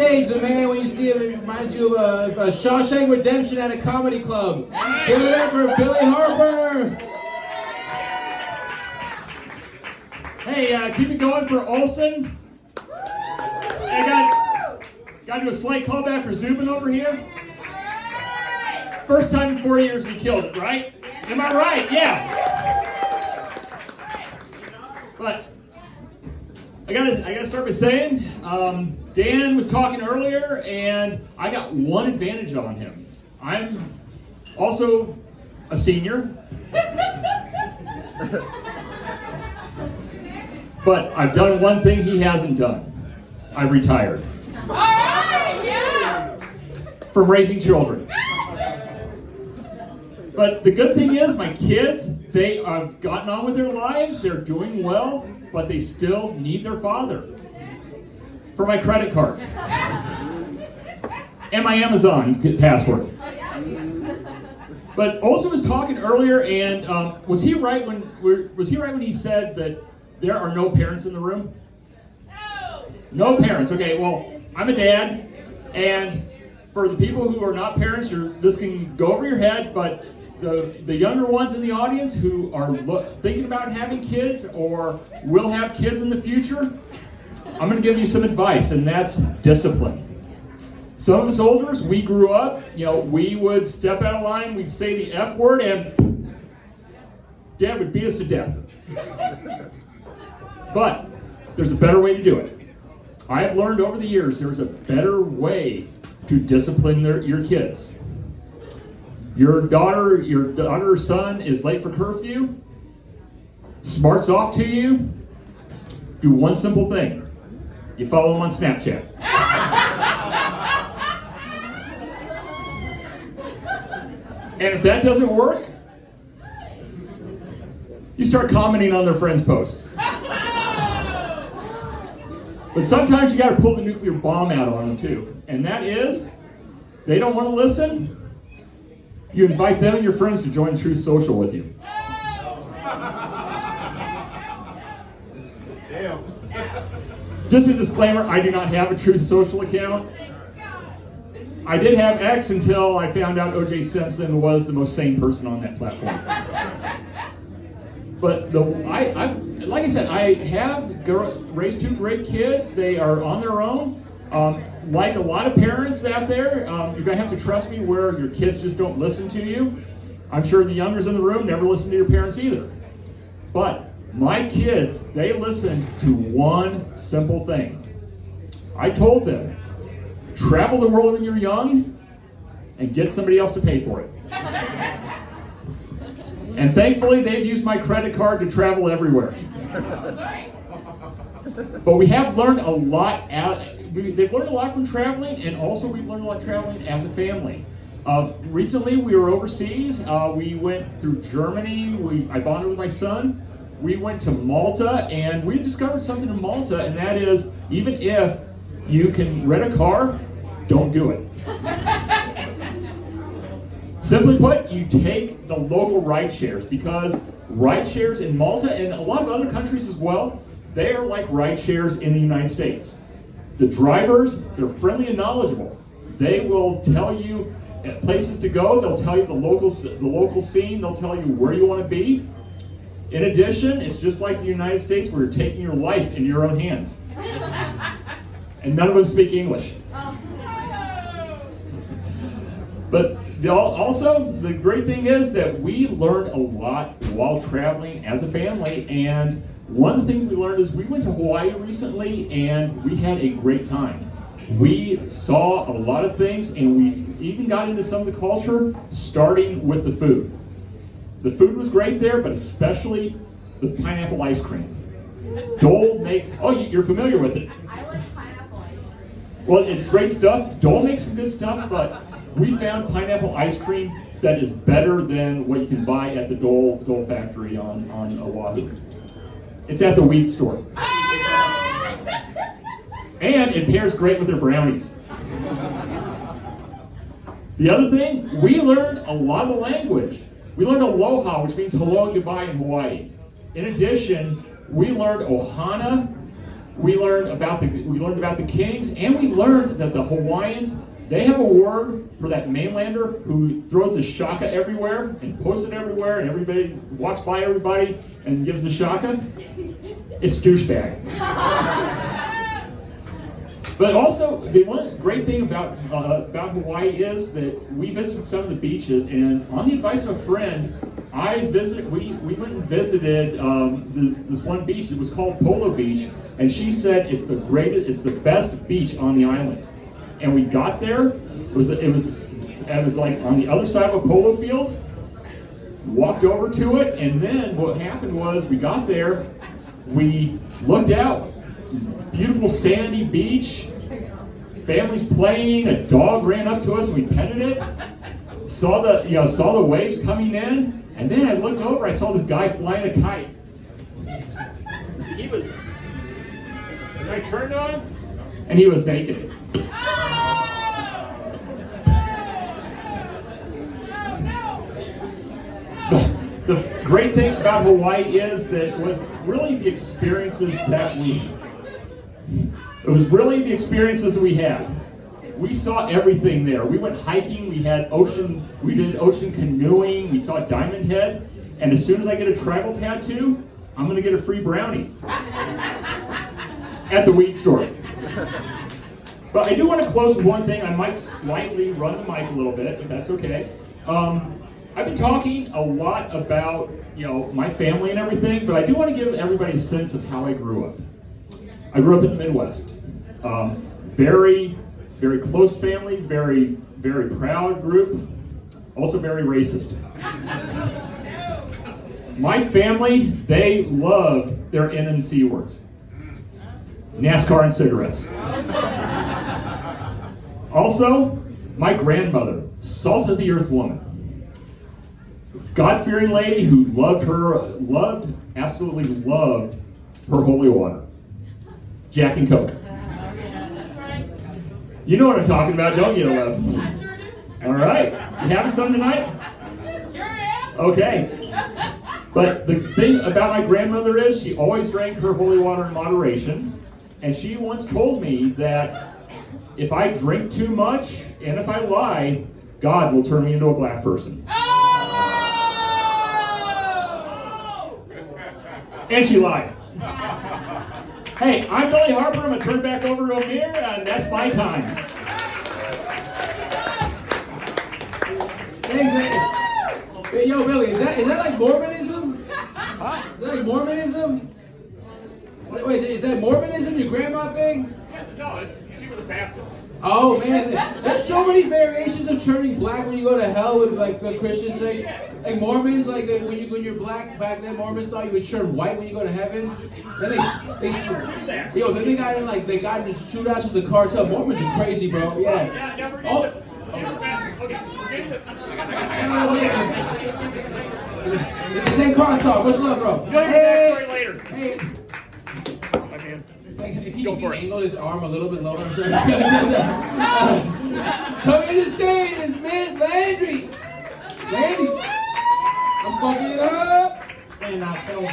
stage, the man, when you see him, it reminds you of a Shawshank Redemption at a comedy club. Give it up for Billy Harper. Hey, keep it going for Olsen. I got to do a slight callback for Zubin over here. First time in 4 years we killed it, right? Am I right? Yeah. But I gotta start by saying, Dan was talking earlier, and I got one advantage on him. I'm also a senior. But I've done one thing he hasn't done. I've retired. All right, yeah. From raising children. But the good thing is, my kids, they have gotten on with their lives, they're doing well, but they still need their father for my credit cards and my Amazon password. But Olsen was talking earlier, and was he right when he said that there are no parents in the room? No parents. Okay, well, I'm a dad, and for the people who are not parents, this can go over your head, but the younger ones in the audience who are thinking about having kids or will have kids in the future, I'm going to give you some advice, and that's discipline. Some of us olders, we grew up, we would step out of line, we'd say the F word, and Dad would beat us to death. But there's a better way to do it. I have learned over the years there's a better way to discipline your kids. Your daughter or son is late for curfew, smarts off to you, do one simple thing. You follow them on Snapchat. And if that doesn't work, you start commenting on their friends' posts. But sometimes you got to pull the nuclear bomb out on them too. And that is, they don't want to listen, you invite them and your friends to join Truth Social with you. Just a disclaimer, I do not have a Truth Social account. I did have X until I found out O.J. Simpson was the most sane person on that platform. But like I said, I have raised two great kids. They are on their own. Like a lot of parents out there, you're going to have to trust me where your kids just don't listen to you. I'm sure the youngers in the room never listen to your parents either. But my kids, they listen to one simple thing. I told them, travel the world when you're young and get somebody else to pay for it. And thankfully, they've used my credit card to travel everywhere. But we have learned a lot. They've learned a lot from traveling, and also we've learned a lot traveling as a family. Recently, we were overseas. We went through Germany. I bonded with my son. We went to Malta, and we discovered something in Malta, and that is, even if you can rent a car, don't do it. Simply put, you take the local ride shares, because ride shares in Malta and a lot of other countries as well, they are like ride shares in the United States. The drivers, they're friendly and knowledgeable. They will tell you places to go. They'll tell you the local scene. They'll tell you where you want to be. In addition, it's just like the United States where you're taking your life in your own hands. And none of them speak English. But also, the great thing is that we learned a lot while traveling as a family, and one of the things we learned is we went to Hawaii recently, and we had a great time. We saw a lot of things, and we even got into some of the culture, starting with the food. The food was great there, but especially the pineapple ice cream. Dole makes, you're familiar with it. I like pineapple ice cream. Well, it's great stuff. Dole makes some good stuff, but we found pineapple ice cream that is better than what you can buy at the Dole factory on Oahu. It's at the Wheat store. And it pairs great with their brownies. The other thing, we learned a lot of the language. We learned aloha, which means hello and goodbye in Hawaii. In addition, we learned ohana, we learned about the Kings, and we learned that the Hawaiians, they have a word for that mainlander who throws the shaka everywhere and posts it everywhere, and everybody walks by everybody and gives the shaka. It's douchebag. But also, the one great thing about Hawaii is that we visited some of the beaches, and on the advice of a friend, we went and visited this one beach. It was called Polo Beach, and she said it's the best beach on the island. And we got there. It was like on the other side of a polo field. Walked over to it, and then what happened was we got there. We looked out. Beautiful sandy beach. Families playing. A dog ran up to us, and we petted it. Saw the waves coming in, and then I looked over. I saw this guy flying a kite. And I turned on him, and he was naked. The great thing about Hawaii is that it was really the experiences that we had. We saw everything there. We went hiking, we did ocean canoeing, we saw Diamond Head, and as soon as I get a tribal tattoo, I'm gonna get a free brownie at the weed store. But I do want to close with one thing. I might slightly run the mic a little bit, if that's okay. I've been talking a lot about, my family and everything, but I do want to give everybody a sense of how I grew up. I grew up in the Midwest. Very, very close family, very, very proud group, also very racist. My family, they loved their N and C words. NASCAR and cigarettes. Also, my grandmother, salt of the earth woman. God-fearing lady who absolutely loved her holy water. Jack and Coke. That's right. You know what I'm talking about, don't you, Lev? I sure do. All right. You having some tonight? Sure am. Okay. But the thing about my grandmother is she always drank her holy water in moderation. And she once told me that if I drink too much and if I lie, God will turn me into a black person. Oh! And she lied. Hey, I'm Billy Harper. I'm going to turn it back over to Amir, and that's my time. Thanks, man. Hey, yo, Billy, is that like Mormonism? Huh? Is that like Mormonism? Wait, is that Mormonism, your grandma thing? No, she was a Baptist. Oh man, there's so many variations of turning black when you go to hell with like the Christians say. Like Mormons, like when you're black back then, Mormons thought you would turn white when you go to heaven. Then they got in like they got in shootouts with the cartel. Mormons are crazy, bro. Yeah. Oh. This ain't crosstalk. What's up, bro? Hey. Later. Hey. If he angled his arm a little bit lower, I'm sorry. Come in the stage, it's Miss Landry. Landry, I'm fucking it up. And not so.